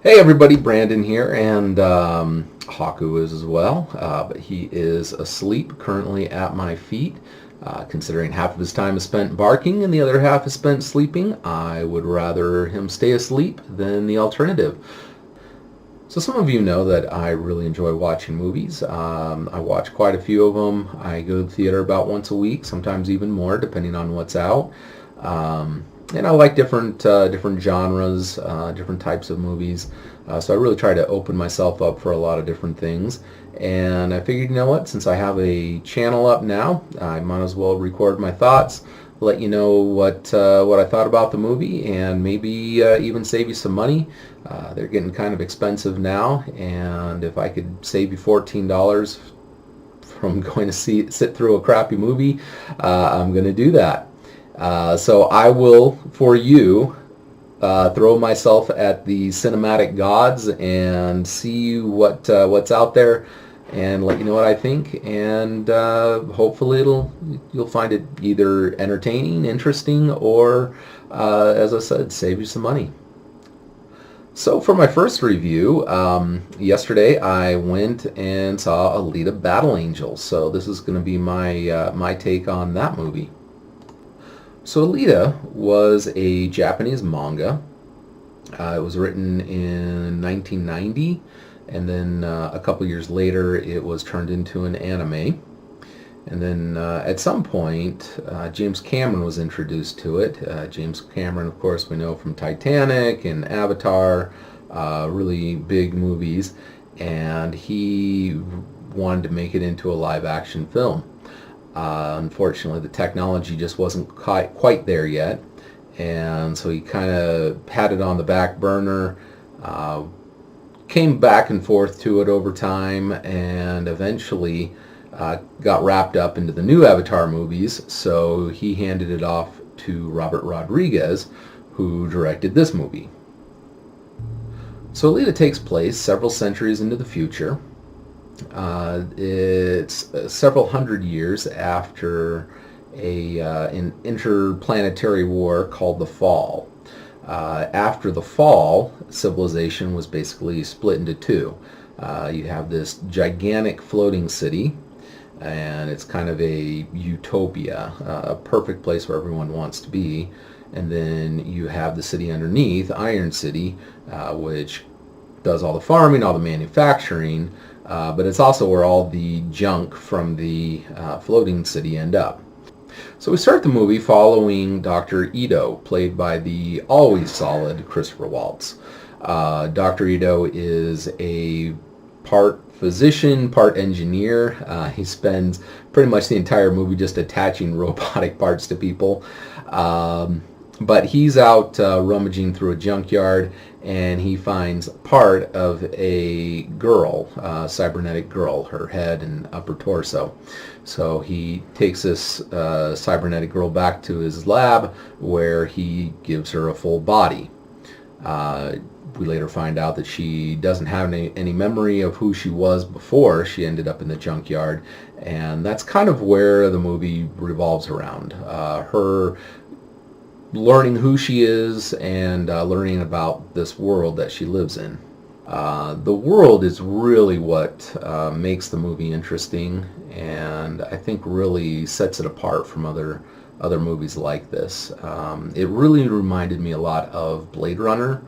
Hey everybody, Brandon here, and Haku is as well, but he is asleep currently at my feet. Considering half of his time is spent barking and the other half is spent sleeping, I would rather him stay asleep than the alternative. So some of you know that I really enjoy watching movies. I watch quite a few of them. I go to the theater about once a week, sometimes even more, depending on what's out. And I like different genres, different types of movies. So I really try to open myself up for a lot of different things. And I figured, you know what, since I have a channel up now, I might as well record my thoughts, let you know what I thought about the movie, and maybe even save you some money. They're getting kind of expensive now, and if I could save you $14 from going to sit through a crappy movie, I'm going to do that. So I will, for you, throw myself at the cinematic gods and see what's out there, and let you know what I think. And hopefully you'll find it either entertaining, interesting, or as I said, save you some money. So for my first review, yesterday I went and saw Alita: Battle Angel. So this is going to be my take on that movie. So Alita was a Japanese manga. It was written in 1990, and then a couple years later it was turned into an anime. And then at some point, James Cameron was introduced to it. James Cameron, of course, we know from Titanic and Avatar, really big movies, and he wanted to make it into a live-action film. Unfortunately, the technology just wasn't quite there yet, and so he kind of had it on the back burner, came back and forth to it over time, and eventually got wrapped up into the new Avatar movies, so he handed it off to Robert Rodriguez, who directed this movie. So Alita takes place several centuries into the future. It's several hundred years after an interplanetary war called the Fall. After the Fall, civilization was basically split into two. You have this gigantic floating city, and it's kind of a utopia, a perfect place where everyone wants to be. And then you have the city underneath, Iron City, which does all the farming, all the manufacturing, but it's also where all the junk from the floating city end up. So we start the movie following Dr. Ito, played by the always solid Christopher Waltz. Dr. Ito is a part physician, part engineer. He spends pretty much the entire movie just attaching robotic parts to people. But he's out rummaging through a junkyard, and he finds part of a girl, cybernetic girl, her head and upper torso. So he takes this cybernetic girl back to his lab, where he gives her a full body. We later find out that she doesn't have any memory of who she was before she ended up in the junkyard, and that's kind of where the movie revolves around. Her learning who she is and learning about this world that she lives in. The world is really what makes the movie interesting, and I think really sets it apart from other movies like this. It really reminded me a lot of Blade Runner.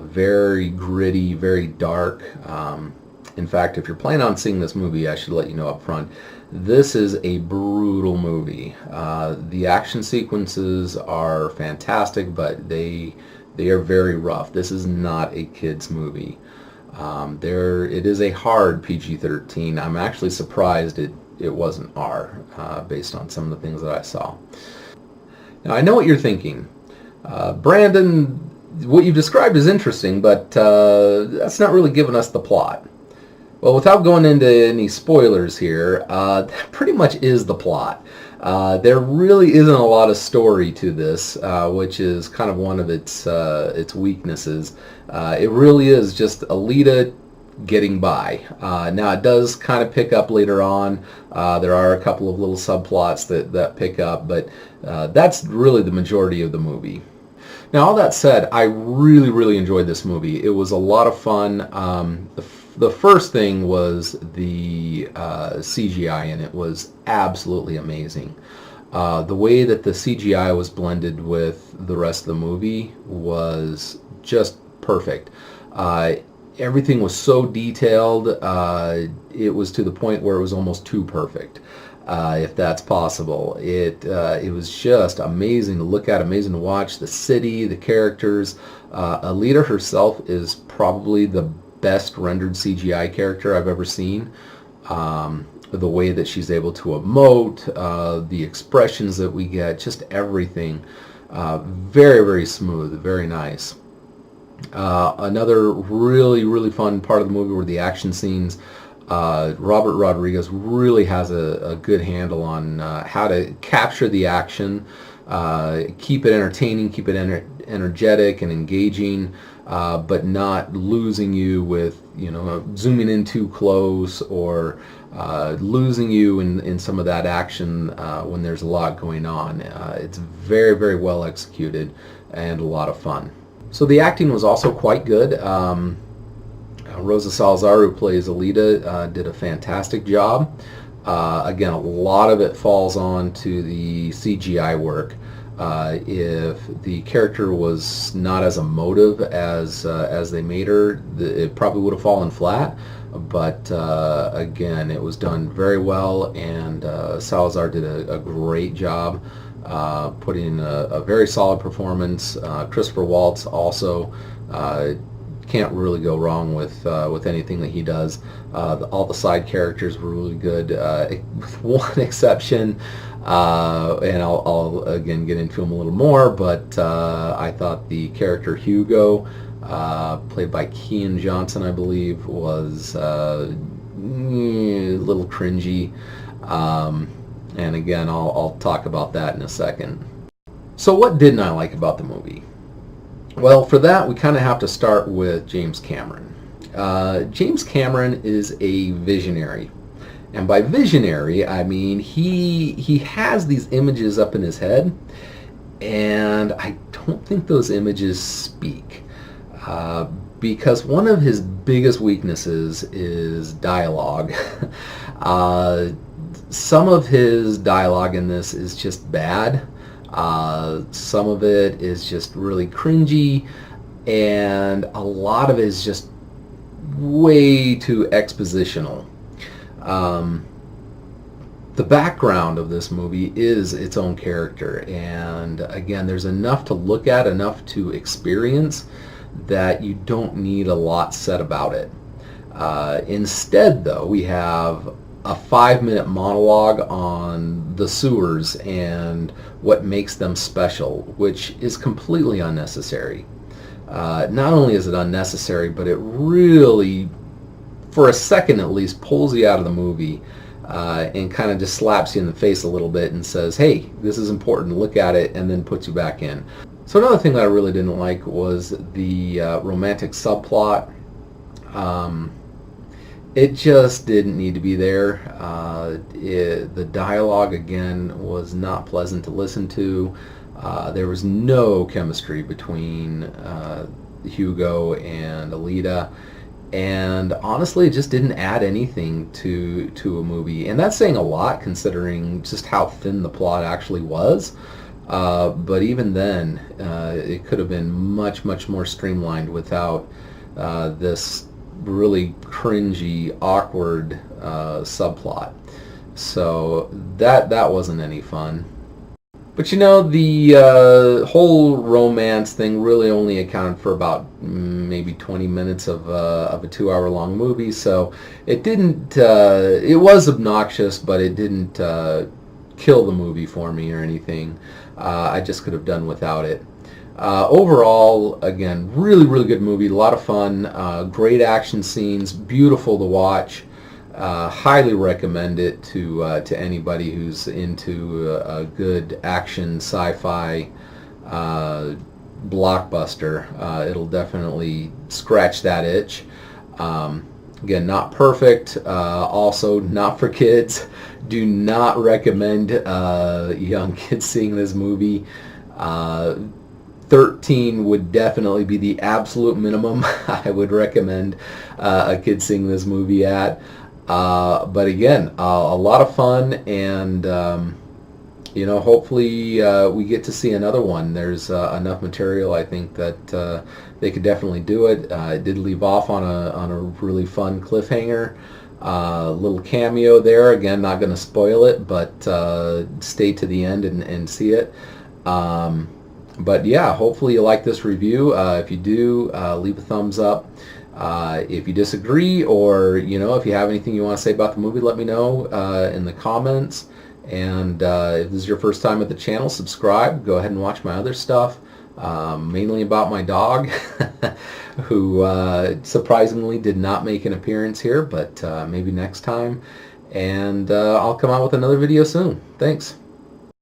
Very gritty, very dark. In fact, if you're planning on seeing this movie, I should let you know up front, this is a brutal movie. The action sequences are fantastic, but they are very rough. This is not a kid's movie. It is a hard PG-13. I'm actually surprised it wasn't R, based on some of the things that I saw. Now, I know what you're thinking. Brandon, what you've described is interesting, but that's not really giving us the plot. Well, without going into any spoilers here, that pretty much is the plot. There really isn't a lot of story to this, which is kind of one of its weaknesses. It really is just Alita getting by. Now, it does kind of pick up later on. There are a couple of little subplots that pick up, but that's really the majority of the movie. Now, all that said, I really, really enjoyed this movie. It was a lot of fun. The first thing was the CGI in it was absolutely amazing. The way that the CGI was blended with the rest of the movie was just perfect. Uh, Everything was so detailed. It was to the point where it was almost too perfect, if that's possible. It was just amazing to look at, amazing to watch. The city, the characters. Alita herself is probably the best rendered CGI character I've ever seen. The way that she's able to emote, the expressions that we get, just everything. Very, very smooth, very nice. Another really, really fun part of the movie were the action scenes. Robert Rodriguez really has a good handle on how to capture the action, keep it entertaining, keep it energetic and engaging, but not losing you with, zooming in too close or losing you in some of that action when there's a lot going on. It's very, very well executed and a lot of fun. So the acting was also quite good. Rosa Salazar, who plays Alita, did a fantastic job. Again, a lot of it falls on to the CGI work. If the character was not as emotive as they made her, it probably would have fallen flat. But again, it was done very well, and Salazar did a great job. Put in a very solid performance. Christopher Waltz also can't really go wrong with anything that he does. All the side characters were really good, with one exception, and I'll again get into him a little more. But I thought the character Hugo, played by Kean Johnson, I believe, was a little cringy. And again, I'll talk about that in a second. So what didn't I like about the movie? Well, for that, we kind of have to start with James Cameron. James Cameron is a visionary. And by visionary, I mean he has these images up in his head, and I don't think those images speak. Because one of his biggest weaknesses is dialogue. Some of his dialogue in this is just bad. Some of it is just really cringy, and a lot of it is just way too expositional. The background of this movie is its own character, and again, there's enough to look at, enough to experience, that you don't need a lot said about it. Instead, though, we have a 5-minute monologue on the sewers and what makes them special, which is completely unnecessary. Not only is it unnecessary, but it really, for a second at least, pulls you out of the movie and kind of just slaps you in the face a little bit and says, hey, this is important, look at it, and then puts you back in. So another thing that I really didn't like was the romantic subplot. It just didn't need to be there. The dialogue, again, was not pleasant to listen to. There was no chemistry between Hugo and Alita. And honestly, it just didn't add anything to a movie. And that's saying a lot, considering just how thin the plot actually was. But even then, it could have been much, much more streamlined without this really cringy, awkward subplot. So that wasn't any fun. But the whole romance thing really only accounted for about maybe 20 minutes of a 2-hour-long movie. So it didn't. It was obnoxious, but it didn't kill the movie for me or anything. I just could have done without it. Overall, again, really, really good movie. A lot of fun. Great action scenes. Beautiful to watch. Highly recommend it to anybody who's into a good action sci-fi blockbuster. It'll definitely scratch that itch. Again, not perfect. Also, not for kids. Do not recommend young kids seeing this movie. 13 would definitely be the absolute minimum I would recommend a kid seeing this movie at. But again, a lot of fun, and hopefully we get to see another one. There's enough material, I think, that they could definitely do it. It did leave off on a really fun cliffhanger. Little cameo there. Again, not going to spoil it, but stay to the end and see it. But yeah, hopefully you like this review. If you do, leave a thumbs up. If you disagree, or if you have anything you want to say about the movie, let me know in the comments. And if this is your first time at the channel, subscribe. Go ahead and watch my other stuff, mainly about my dog, who surprisingly did not make an appearance here, but maybe next time. And I'll come out with another video soon. Thanks.